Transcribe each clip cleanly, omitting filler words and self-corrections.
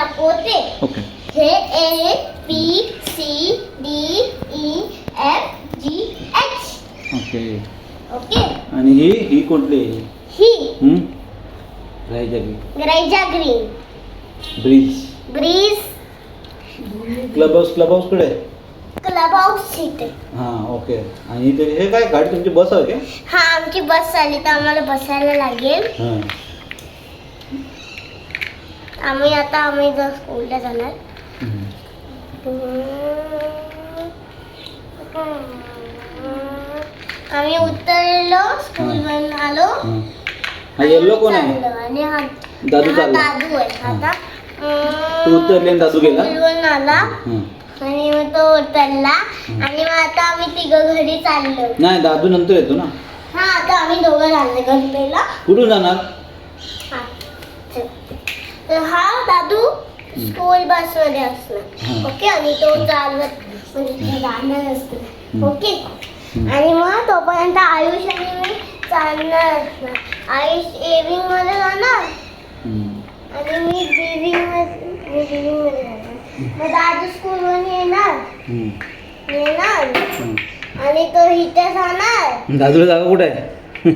दाखवते. ओके. हे A B C D E F G H. Okay. Okay. आणि ही कुठली आहे? ही रायजा green. Bridge. Breeze. Club house कडे. क्लब हाऊस इथे. हां ओके. आणि इथे हे काय गाडी तुमची बस आहे का? हा आमची बस आली तर आम्हाला बसायला लागेल. हां. आम्ही जर स्कूलला जाणार. आम्ही उतरलो स्कूलवरून आलो. हा येल्लो कोण आहे? आणि हा दादू चालला. दादू आहे. आता तू उतरली आणि दादू गेला? स्कूलवरून आला आणि मग तो उतरला आणि मग आता आम्ही तिघं घरी चाललो. नाही दादू नंतर येतो ना. हा आता आम्ही दोघं चाललो घरी पहिला. कुठून जाणार? तर हा दादू स्कूल बस मध्ये असणार. ओके. आणि तो चालवत म्हणजे जाणार असणार. ओके. आणि मग तोपर्यंत आयुष आणि मी चालणार असणार. आयुष एविंग मध्ये जाणार आणि मी बिविंग मध्ये जाणार. मग दादू स्कूल वरून येणार आणि तो इथे जाणार. दादूला जागा कुठे आहे?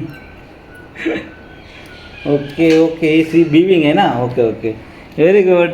ओके ओके सी बिविंग आहे ना. Okay okay very good.